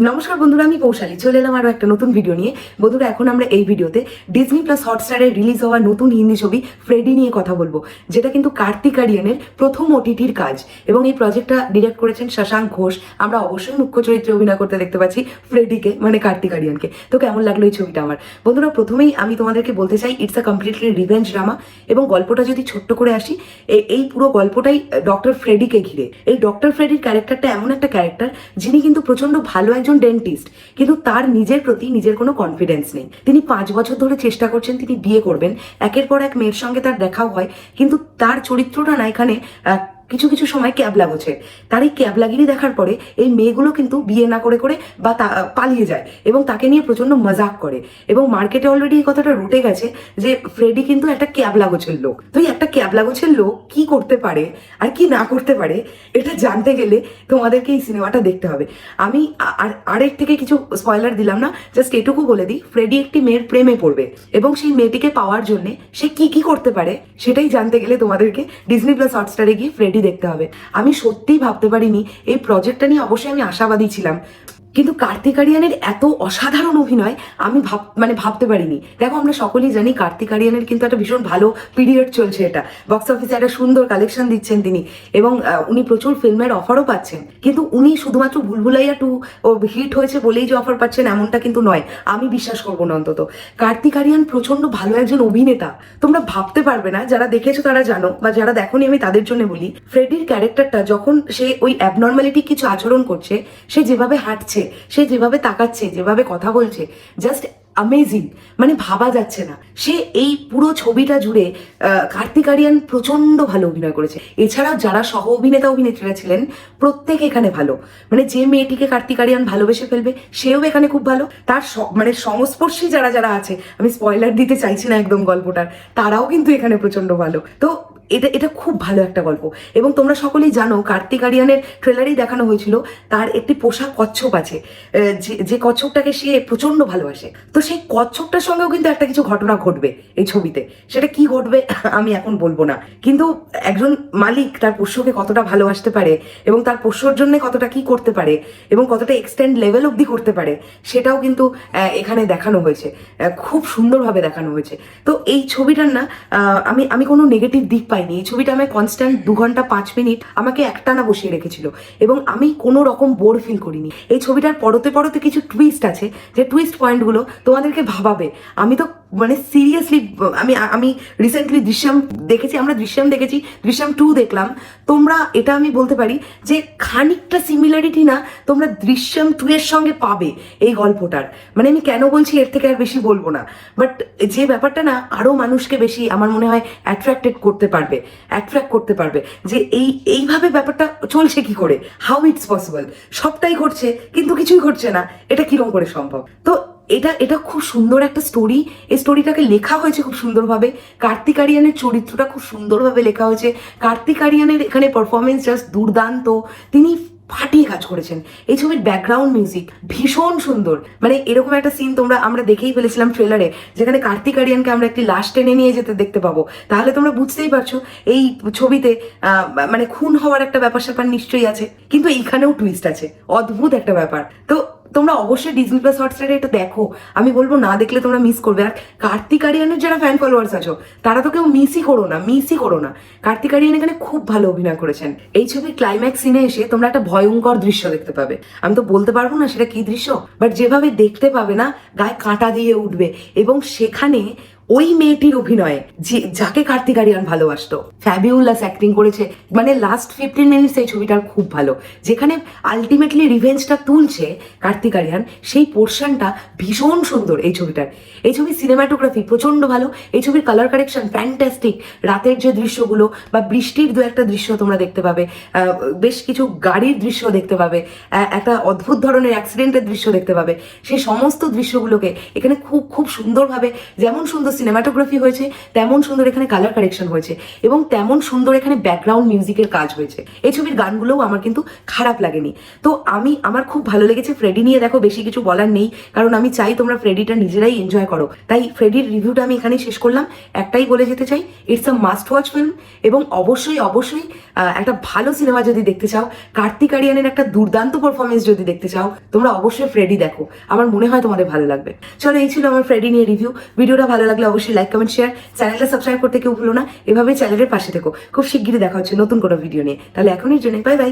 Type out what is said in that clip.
নমস্কার বন্ধুরা, আমি কৌশালী চলে এলাম আরও একটা নতুন ভিডিও নিয়ে। বন্ধুরা, এখন আমরা এই ভিডিওতে ডিজনি প্লাস হটস্টারে রিলিজ হওয়া নতুন হিন্দি ছবি ফ্রেডি নিয়ে কথা বলবো, যেটা কিন্তু কার্তিক আরিয়ানের প্রথম ওটিটির কাজ এবং এই প্রজেক্টটা ডিরেক্ট করেছেন শশাঙ্ক ঘোষ। আমরা অবশ্যই মুখ্য চরিত্রে অভিনয় করতে দেখতে পাচ্ছি ফ্রেডিকে, মানে কার্তিক আরিয়ানকে। তো কেমন লাগলো এই ছবিটা আমার? বন্ধুরা, প্রথমেই আমি তোমাদেরকে বলতে চাই, it's a completely revenge drama. এবং গল্পটা যদি ছোট্ট করে আসি, এই পুরো গল্পটাই ডক্টর ফ্রেডিকে ঘিরে। এই ডক্টর ফ্রেডির ক্যারেক্টারটা এমন একটা ক্যারেক্টার যিনি কিন্তু প্রচন্ড ভালো একজন ডেন্টিস্ট, কিন্তু তার নিজের প্রতি নিজের কোনো কনফিডেন্স নেই। তিনি 5 বছর ধরে চেষ্টা করছেন তিনি বিয়ে করবেন, একের পর এক মেয়ের সঙ্গে তার দেখাও হয়, কিন্তু তার চরিত্রটা না এখানে কিছু কিছু সময় ক্যাবলা গোছে। তার এই ক্যাবলাগিরি দেখার পরে এই মেয়েগুলো কিন্তু বিয়ে না করে করে বা পালিয়ে যায় এবং তাকে নিয়ে প্রচন্ড মজাক করে। এবং মার্কেটে অলরেডি এই কথাটা রটে গেছে যে ফ্রেডি কিন্তু একটা ক্যাবলা গোছের লোক। তো এই একটা ক্যাবলা গোছের লোক কি করতে পারে আর কি না করতে পারে, এটা জানতে গেলে তোমাদেরকে এই সিনেমাটা দেখতে হবে। আমি আরেক থেকে কিছু স্পয়লার দিলাম না, জাস্ট এটুকু বলে দিই, ফ্রেডি একটি মেয়ের প্রেমে পড়বে এবং সেই মেয়েটিকে পাওয়ার জন্য সে কি কি করতে পারে সেটাই জানতে গেলে তোমাদেরকে ডিজনি প্লাস হটস্টারে গিয়ে ফ্রেডি দেখতে হবে। আমি সত্যিই ভাবতে পারিনি, এই প্রজেক্টটা নিয়ে অবশ্যই আমি আশাবাদী ছিলাম, কিন্তু কার্তিক আরিয়ানের এত অসাধারণ অভিনয় আমি ভাবতে পারিনি। দেখো, আমরা সকলেই জানি কার্তিক আরিয়ানের কিন্তু একটা ভীষণ ভালো পিরিয়ড চলছে, এটা বক্স অফিসে একটা সুন্দর কালেকশন দিচ্ছেন তিনি, এবং উনি প্রচুর ফিল্মের অফারও পাচ্ছেন। কিন্তু উনি শুধুমাত্র ভুলভুলাইয়া 2 হিট হয়েছে বলেই যে অফার পাচ্ছেন এমনটা কিন্তু নয়, আমি বিশ্বাস করবো না অন্তত। কার্তিক আরিয়ান প্রচন্ড ভালো একজন অভিনেতা, তোমরা ভাবতে পারবে না, যারা দেখেছো তারা জানো, বা যারা দেখোনি আমি তাদের জন্য বলি। ফ্রেডির ক্যারেক্টারটা যখন সে ওই অ্যাবনর্মালিটি কিছু আচরণ করছে, সে যেভাবে হাঁটছে, সে যেভাবে তাকাচ্ছে, যেভাবে কথা বলছে, জাস্ট অ্যামেজিং, মানে ভাবা যাচ্ছে না। সে এই পুরো ছবিটা জুড়ে কার্তিক আরিয়ান প্রচন্ড ভালো অভিনয় করেছে। এছাড়াও যারা সহ অভিনেতা অভিনেত্রীরা ছিলেন প্রত্যেকে এখানে ভালো, মানে যে মেয়েটিকে কার্তিক আরিয়ান ভালোবেসে ফেলবে সেও এখানে খুব ভালো। তার মানে সংস্পর্শী যারা যারা আছে, আমি স্পয়লার দিতে চাইছি না একদম গল্পটার, তারাও কিন্তু এখানে প্রচন্ড ভালো। তো এটা খুব ভালো একটা গল্প। এবং তোমরা সকলেই জানো, কার্তিক আরিয়ানের ট্রেলারেই দেখানো হয়েছিল তার একটি পোষা কচ্ছপ আছে, যে কচ্ছপটাকে সে প্রচন্ড ভালোবাসে। তো সেই কচ্ছপটার সঙ্গেও কিন্তু একটা কিছু ঘটনা ঘটবে এই ছবিতে। সেটা কি ঘটবে আমি এখন বলবো না, কিন্তু একজন মালিক তার পোষ্যকে কতটা ভালোবাসতে পারে এবং তার পোষ্যর জন্য কতটা কি করতে পারে এবং কতটা এক্সটেন্ড লেভেল অবধি করতে পারে, সেটাও কিন্তু এখানে দেখানো হয়েছে, খুব সুন্দরভাবে দেখানো হয়েছে। তো এই ছবিটার না আমি কোনো নেগেটিভ দিক পাইনি। এই ছবিটা আমি কনস্ট্যান্ট 2 ঘন্টা 5 মিনিট আমাকে একটানা বসিয়ে রেখেছিল এবং আমি কোনো রকম বোর ফিল করিনি। এই ছবিটার পরতে পরতে কিছু টুইস্ট আছে, যে টুইস্ট পয়েন্টগুলো তোমাদেরকে ভাবাবে। আমি তো মানে সিরিয়াসলি, আমি রিসেন্টলি দৃশ্যম দেখেছি, আমরা দৃশ্যম দেখেছি, দৃশ্যম 2 দেখলাম। তোমরা এটা আমি বলতে পারি যে খানিকটা সিমিলারিটি না তোমরা দৃশ্যম 2 এর সঙ্গে পাবে এই গল্পটার। মানে আমি কেন বলছি, এর থেকে আর বেশি বলবো না, বাট যে ব্যাপারটা না আরো মানুষকে বেশি আমার মনে হয় অ্যাট্রাক্ট করতে পারবে যে এইভাবে ব্যাপারটা চলছে কি করে, হাউ ইটস পসিবল, সবটাই ঘটছে কিন্তু কিছুই ঘটছে না, এটা কিরকম করে সম্ভব। তো এটা খুব সুন্দর একটা স্টোরি। এই স্টোরিটাকে লেখা হয়েছে খুব সুন্দরভাবে, কার্তিক আরিয়ানের চরিত্রটা খুব সুন্দরভাবে লেখা হয়েছে। কার্তিক আরিয়ানের এখানে পারফরমেন্স জাস্ট দুর্দান্ত, তিনি ফাটিয়ে কাজ করেছেন। এই ছবির ব্যাকগ্রাউন্ড মিউজিক ভীষণ সুন্দর, মানে এরকম একটা সিন আমরা দেখেই ফেলেছিলাম ট্রেলারে, যেখানে কার্তিক আরিয়ানকে আমরা একটি লাশ টেনে নিয়ে যেতে দেখতে পাবো। তাহলে তোমরা বুঝতেই পারছো এই ছবিতে মানে খুন হওয়ার একটা ব্যাপার স্যাপার নিশ্চয়ই আছে, কিন্তু এইখানেও টুইস্ট আছে, অদ্ভুত একটা ব্যাপার। তো তোমরা অবশ্যই ডিজনি প্লাস হটস্টারে এটা দেখো, আমি বলবো না দেখলে তোমরা মিস করবে। আর কার্তিক আরিয়ানের যারা ফ্যান ফলোয়ার্স আছো তারা তো কেউ মিসই করো না। কার্তিক আরিয়ান এখানে খুব ভালো অভিনয় করেছেন। এই ছবির ক্লাইম্যাক্স সিনে এসে তোমরা একটা ভয়ঙ্কর দৃশ্য দেখতে পাবে। আমি তো বলতে পারবো না সেটা কি দৃশ্য, বাট যেভাবে দেখতে পাবে না গায়ে কাঁটা দিয়ে উঠবে। এবং সেখানে ওই মেয়েটির অভিনয়ে, যাকে কার্তিক আরিয়ান ভালোবাসতো, ফ্যাবিউলাস অ্যাক্টিং করেছে। মানে লাস্ট 15 মিনিটস এই ছবিটার খুব ভালো, যেখানে আলটিমেটলি রিভেঞ্জটা তুলছে কার্তিক আরিয়ান, সেই পোর্শনটা ভীষণ সুন্দর এই ছবিটার। এই ছবির সিনেমাটোগ্রাফি প্রচন্ড ভালো, এই ছবির কালার কারেকশন ফ্যান্টাস্টিক। রাতের যে দৃশ্যগুলো বা বৃষ্টির 2-একটা দৃশ্য তোমরা দেখতে পাবে, বেশ কিছু গাড়ির দৃশ্য দেখতে পাবে, একটা অদ্ভুত ধরনের অ্যাক্সিডেন্টের দৃশ্য দেখতে পাবে। সেই সমস্ত দৃশ্যগুলোকে এখানে খুব খুব সুন্দরভাবে, যেমন সুন্দর সিনেমাটোগ্রাফি হয়েছে, তেমন সুন্দর এখানে কালার কারেকশন হয়েছে এবং তেমন সুন্দর এখানে ব্যাকগ্রাউন্ড মিউজিকের কাজ হয়েছে। এই ছবির গানগুলোও আমার কিন্তু খারাপ লাগেনি। তো আমার খুব ভালো লেগেছে। ফ্রেডি নিয়ে দেখো বেশি কিছু বলার নেই, কারণ আমি চাই তোমরা ফ্রেডিটা নিজেরাই এনজয় করো। তাই ফ্রেডির রিভিউটা আমি এখানেই শেষ করলাম। একটাই বলে যেতে চাই, it's a must watch film. এবং অবশ্যই অবশ্যই একটা ভালো সিনেমা যদি দেখতে চাও, কার্তিক আরিয়ানের একটা দুর্দান্ত পারফরমেন্স যদি দেখতে চাও, তোমরা অবশ্যই ফ্রেডি দেখো। আমার মনে হয় তোমাদের ভালো লাগবে। চলো, এই ছিল আমার ফ্রেডি নিয়ে রিভিউ। ভিডিওটা ভালো লাগলে অবশ্যই লাইক, কমেন্ট, শেয়ার, চ্যানেলটা সাবস্ক্রাইব করতে কেউ ভুলো না। এভাবেই চ্যানেলের পাশে থেকো। খুব শিগগিরই দেখা হচ্ছে নতুন কোনো ভিডিও নিয়ে। তাহলে এখনই জন্য বাই বাই।